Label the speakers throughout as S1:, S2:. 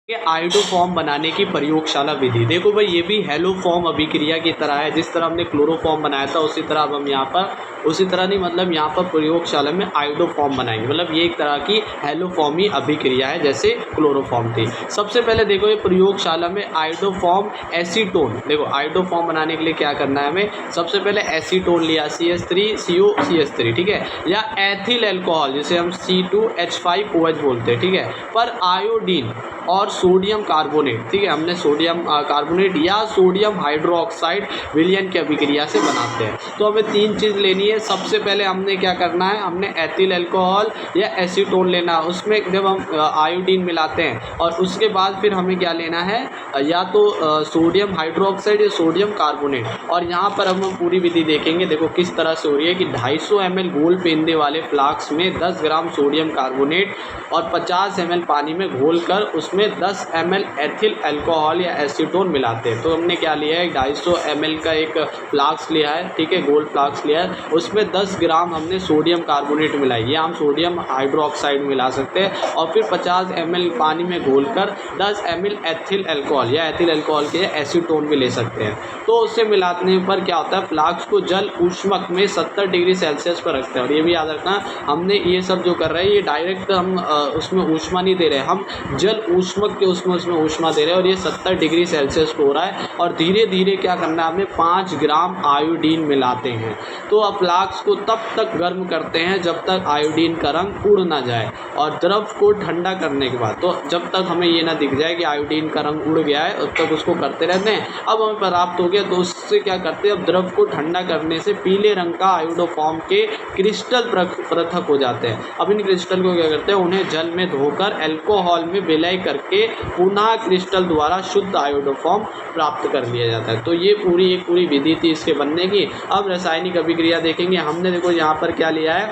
S1: ये आयोडोफॉर्म बनाने की प्रयोगशाला विधि। देखो भाई, ये भी हेलोफॉर्म अभिक्रिया की तरह है। जिस तरह हमने क्लोरोफॉर्म बनाया था उसी तरह अब हम यहाँ पर, उसी तरह नहीं मतलब यहाँ पर प्रयोगशाला में आयोडोफॉर्म बनाएंगे। मतलब ये एक तरह की हेलोफॉर्मी अभिक्रिया है जैसे क्लोरोफॉर्म थी। सबसे पहले देखो, ये प्रयोगशाला में आयोडोफॉर्म एसीटोन, देखो आयोडोफॉर्म बनाने के लिए क्या करना है हमें, सबसे पहले एसीटोन लिया CH3CO CH3, ठीक है, या एथिल अल्कोहल जिसे हम C2H5OH बोलते हैं, ठीक है, पर आयोडीन और सोडियम कार्बोनेट, ठीक है, हमने सोडियम कार्बोनेट या सोडियम हाइड्रोक्साइड विलयन की अभिक्रिया से बनाते हैं। तो हमें तीन चीज़ लेनी है। सबसे पहले हमने क्या करना है, हमने एथिल अल्कोहल या एसीटोन लेना है, उसमें जब हम आयोडीन मिलाते हैं, और उसके बाद फिर हमें क्या लेना है, या तो सोडियम हाइड्रोक्साइड या सोडियम कार्बोनेट। और यहाँ पर हम पूरी विधि देखेंगे। देखो किस तरह से हो रही है कि 250 ml गोल पेंदे वाले फ्लास्क में 10 ग्राम सोडियम कार्बोनेट और 50 ml पानी में घोलकर उसमें 10 ml एथिल अल्कोहल या एसीटोन मिलाते हैं। तो हमने क्या लिया है, 250 ml का एक फ्लास्क लिया है, ठीक है, गोल्ड फ्लास्क लिया है, उसमें 10 ग्राम हमने सोडियम कार्बोनेट मिलाई, या हम सोडियम हाइड्रोक्साइड मिला सकते हैं, और फिर 50 ml पानी में घोलकर 10 ml एथिल अल्कोहल या एथिल अल्कोहल के एसीटोन भी ले सकते हैं। तो उससे मिलाने पर क्या होता है, फ्लास्क को जल ऊष्मक में 70 डिग्री सेल्सियस पर रखते हैं। और ये भी याद रखना, हमने ये सब जो कर रहे हैं ये डायरेक्ट हम उसमें ऊष्मा नहीं दे रहे हैं, हम जल ऊष्मक के उसमें ऊष्मा दे रहे हैं, और ये 70 डिग्री सेल्सियस पे हो रहा है। और धीरे धीरे क्या करना है, हमें 5 ग्राम आयोडीन मिलाते हैं। तो अब फ्लास्क को तब तक गर्म करते हैं जब तक आयोडीन का रंग उड़ ना जाए, और द्रव को ठंडा करने के बाद, तो जब तक हमें ये ना दिख जाए कि आयोडीन का रंग उड़ गया है तब तक उसको करते रहते हैं। अब हमें प्राप्त हो गया, तो उससे क्या करते हैं, अब द्रव को ठंडा करने से पीले रंग का आयोडोफॉर्म के क्रिस्टल पृथक हो जाते हैं। अब इन क्रिस्टल को क्या करते हैं, उन्हें जल में धोकर अल्कोहल में विलय करके पुनः क्रिस्टल द्वारा शुद्ध आयोडोफॉर्म प्राप्त कर लिया जाता है। तो ये पूरी विधि थी इसके बनने की। अब रासायनिक अभिक्रिया देखेंगे। हमने देखो यहाँ पर क्या लिया है,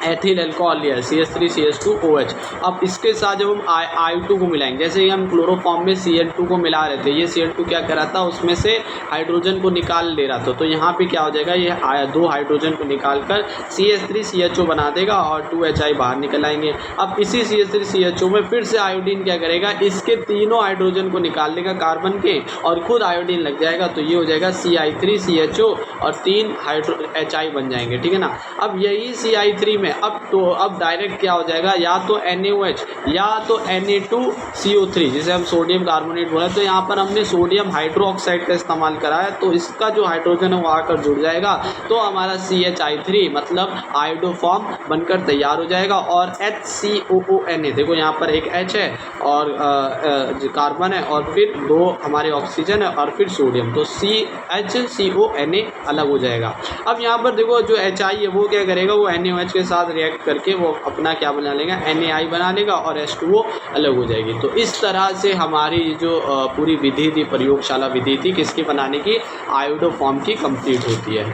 S1: एथिल अल्कोहल लिया है CH3CH2OH। अब इसके साथ जब हम I2 को मिलाएंगे, जैसे ही हम क्लोरोफॉर्म में Cl2 को मिला रहे थे, ये Cl2 क्या कर रहा था, उसमें से हाइड्रोजन को निकाल ले रहा था। तो यहाँ पे क्या हो जाएगा, ये 2 हाइड्रोजन को निकाल कर CH3CHO बना देगा और 2HI बाहर निकल आएंगे। अब इसी CH3CHO में फिर से आयोडीन क्या करेगा, इसके तीनों हाइड्रोजन को निकाल लेगा कार्बन के, और खुद आयोडीन लग जाएगा। तो ये हो जाएगा CI3CHO और 3 HI बन जाएंगे, ठीक है ना। अब यही CI3 में अब डायरेक्ट क्या हो जाएगा, या तो NaOH या तो Na2CO3 जिसे हम सोडियम कार्बोनेट बोले। तो यहाँ पर हमने सोडियम हाइड्रोक्साइड का इस्तेमाल करा है, तो इसका जो हाइड्रोजन है वो आकर जुड़ जाएगा, तो हमारा CHI3 मतलब आयोडोफॉर्म बनकर तैयार हो जाएगा। और HCOONA, देखो यहाँ पर एक H है और कार्बन है, और फिर 2 हमारे ऑक्सीजन है, और फिर सोडियम, तो HCONA अलग हो जाएगा। अब यहाँ पर देखो जो HI है वो क्या करेगा, वो NaOH के साथ रिएक्ट करके वो अपना क्या बना लेगा, NaI बना लेगा, और H2O अलग हो जाएगी। तो इस तरह से हमारी जो पूरी विधि थी, प्रयोगशाला विधि थी किसकी बनाने की, आयोडोफॉर्म की कंप्लीट होती है।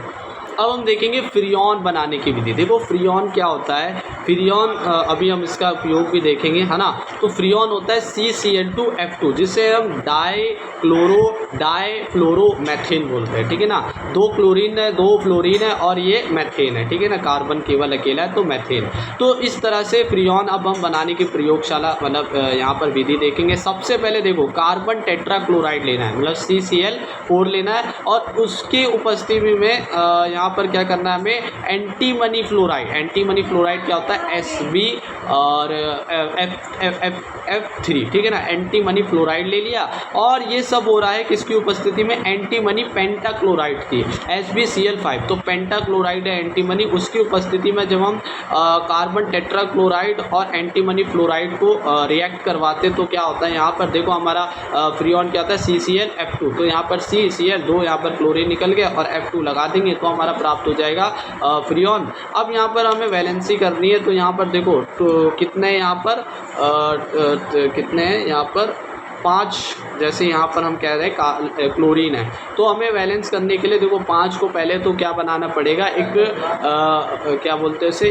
S1: अब हम देखेंगे फ्रियोन बनाने की विधि। देखो फ्रियोन क्या होता है, फ्रियोन अभी हम इसका उपयोग भी देखेंगे, है ना। तो फ्रियोन होता है CCl2F2 जिसे हम डाईफ्लोरोमेथेन बोलते हैं, ठीक है ना। 2 क्लोरीन है, 2 फ्लोरीन है, और ये मेथेन है, ठीक है ना, कार्बन केवल अकेला है तो मेथेन। तो इस तरह से फ्रियोन अब हम बनाने की प्रयोगशाला मतलब यहाँ पर विधि देखेंगे। सबसे पहले देखो कार्बन टेट्राक्लोराइड लेना है, मतलब CCl4 लेना है, और उसकी उपस्थिति में यहाँ पर क्या करना है हमें, एंटीमनी फ्लोराइड। एंटीमनी फ्लोराइड क्या होता है, Sb और F3, ठीक है ना। एंटीमनी फ्लोराइड ले लिया, और ये सब हो रहा है किसकी उपस्थिति में, एंटीमनी पेंटाक्लोराइड की, SbCl5। तो पेंटाक्लोराइड है एंटीमनी, उसकी उपस्थिति में जब हम कार्बन टेट्राक्लोराइड और एंटीमनी फ्लोराइड को रिएक्ट करवाते तो क्या होता है, यहाँ पर देखो हमारा फ्रियोन क्या होता है, CClF2। तो यहाँ पर CCl2, यहाँ पर क्लोरीन निकल गया, और F2 लगा देंगे तो हमारा प्राप्त हो जाएगा फ्रियोन। अब यहाँ पर हमें वैलेंसी करनी है, तो यहाँ पर देखो तो कितने यहाँ पर कितने हैं यहाँ पर 5 जैसे यहाँ पर हम कह रहे हैं क्लोरीन है, तो हमें वैलेंस करने के लिए देखो 5 को पहले तो क्या बनाना पड़ेगा, एक क्या बोलते हैं इसे,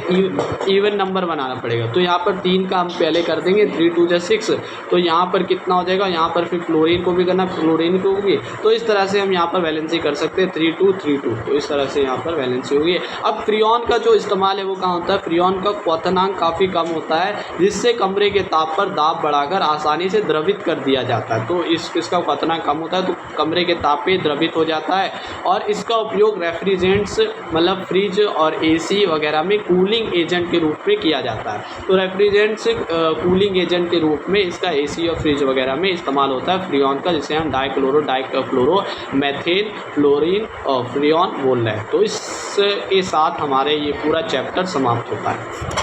S1: इवन नंबर बनाना पड़ेगा। तो यहाँ पर 3 का हम पहले कर देंगे, 3 2 जा 6, तो यहाँ पर कितना हो जाएगा, यहाँ पर फिर क्लोरीन को भी करना, क्लोरीन को भी। तो इस तरह से हम यहाँ पर वैलेंसी कर सकते हैं 3 2 3 2, तो इस तरह से यहाँ पर वैलेंसी होगी। अब फ्रीऑन का जो इस्तेमाल है वो कहाँ होता है, फ्रीऑन का क्वथनांक काफ़ी कम होता है, जिससे कमरे के ताप पर दाब बढ़ाकर आसानी से द्रवित कर दिया जाता है। तो इसका क्वथनांक कम होता है तो कमरे के ताप पे द्रवित हो जाता है, और इसका उपयोग रेफ्रिजरेंट्स मतलब फ्रिज और एसी वगैरह में कूलिंग एजेंट के रूप में किया जाता है। तो रेफ्रिजरेंट्स कूलिंग एजेंट के रूप में इसका एसी और फ्रिज वगैरह में इस्तेमाल होता है फ्रीऑन का, जिसे हम डाइक्लोरो मेथेन फ्लोरीन और फ्रीऑन बोल रहे हैं। तो इसके साथ हमारे ये पूरा चैप्टर समाप्त होता है।